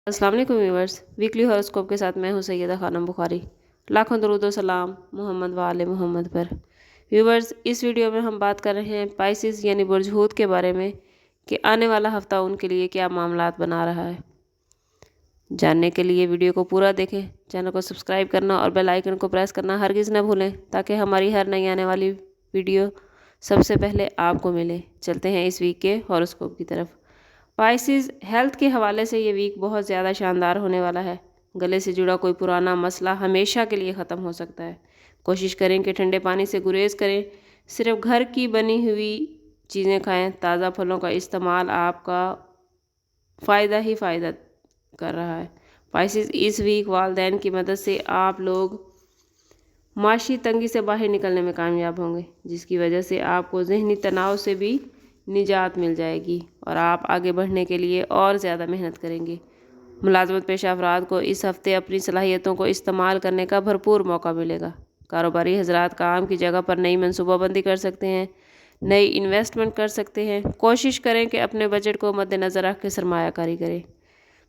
अस्सलाम वालेकुम viewers, weekly horoscope के साथ मैं हूं सैयदा खानम बुखारी। लाखों दरूद व सलाम मोहम्मद व आले मोहम्मद पर। व्यूवर्स, इस वीडियो में हम बात कर रहे हैं पाइसिस यानी बुर्ज हूत के बारे में कि आने वाला हफ्ता उनके लिए क्या मामलात बना रहा है। जानने के लिए वीडियो को पूरा देखें, चैनल को सब्सक्राइब करना और बेल आइकन को प्रेस करना हरगिज़ न भूलें ताकि हमारी हर नई आने वाली वीडियो सबसे पहले आपको मिले। चलते हैं इस वीक के हॉरोस्कोप की तरफ। पाइसिस, हेल्थ के हवाले से ये वीक बहुत ज़्यादा शानदार होने वाला है। गले से जुड़ा कोई पुराना मसला हमेशा के लिए ख़त्म हो सकता है। कोशिश करें कि ठंडे पानी से गुरेज करें, सिर्फ घर की बनी हुई चीज़ें खाएं। ताज़ा फलों का इस्तेमाल आपका फ़ायदा ही फ़ायदा कर रहा है। पाइसिस, इस वीक वालदैन की मदद से आप लोग माशी तंगी से बाहर निकलने में कामयाब होंगे, जिसकी वजह से आपको ज़हनी तनाव से भी निजात मिल जाएगी और आप आगे बढ़ने के लिए और ज़्यादा मेहनत करेंगे। मुलाजमत पेशा अफराद को इस हफ्ते अपनी सलाहियतों को इस्तेमाल करने का भरपूर मौका मिलेगा। कारोबारी हजरात काम की जगह पर नई मनसूबाबंदी कर सकते हैं, नई इन्वेस्टमेंट कर सकते हैं। कोशिश करें कि अपने बजट को मद्देनज़र रख के सरमायाकारी करें।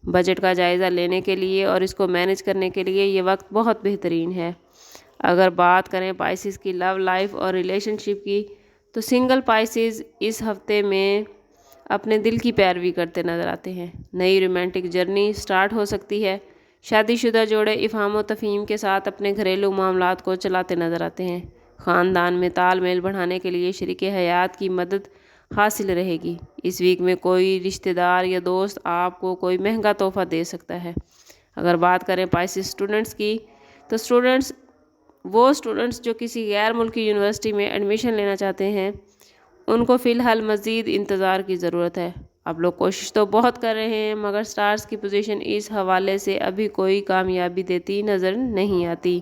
बजट का जायज़ा लेने के लिए और इसको मैनेज करने के लिए ये वक्त बहुत बेहतरीन है। अगर बात करें पाइसिस की लव लाइफ और रिलेशनशिप की, तो सिंगल पाइसिस इस हफ्ते में अपने दिल की पैरवी करते नजर आते हैं। नई रोमांटिक जर्नी स्टार्ट हो सकती है। शादीशुदा जोड़े इफ़हाम व तफ़हीम के साथ अपने घरेलू मामलात को चलाते नजर आते हैं। ख़ानदान में तालमेल बढ़ाने के लिए शरीके हयात की मदद हासिल रहेगी। इस वीक में कोई रिश्तेदार या दोस्त आपको कोई महंगा तोहफ़ा दे सकता है। अगर बात करें पाइसिस स्टूडेंट्स की, तो स्टूडेंट्स जो किसी गैर मुल्की यूनिवर्सिटी में एडमिशन लेना चाहते हैं, उनको फ़िलहाल मज़ीद इंतज़ार की ज़रूरत है। आप लोग कोशिश तो बहुत कर रहे हैं, मगर स्टार्स की पोजीशन इस हवाले से अभी कोई कामयाबी देती नज़र नहीं आती।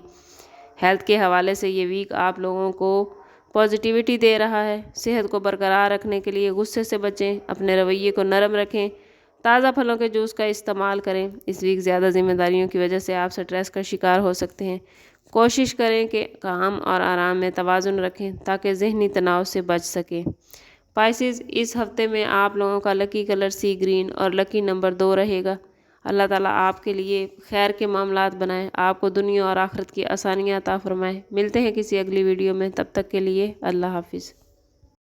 हेल्थ के हवाले से ये वीक आप लोगों को पॉजिटिविटी दे रहा है। सेहत को बरकरार रखने के लिए गुस्से से बचें, अपने रवैये को नरम रखें, ताज़ा फलों के जूस का इस्तेमाल करें। इस वीक ज़्यादा जिम्मेदारियों की वजह से आप स्ट्रेस का शिकार हो सकते हैं। कोशिश करें कि काम और आराम में तवाज़ुन रखें ताकि ज़हनी तनाव से बच सकें। पाइसिस, इस हफ्ते में आप लोगों का लकी कलर सी ग्रीन और लकी नंबर 2 रहेगा। अल्लाह ताला आपके लिए खैर के मामलात बनाए, आपको दुनिया और आखिरत की आसानियाँ अता फरमाए। मिलते हैं किसी अगली वीडियो में, तब तक के लिए अल्लाह हाफिज़।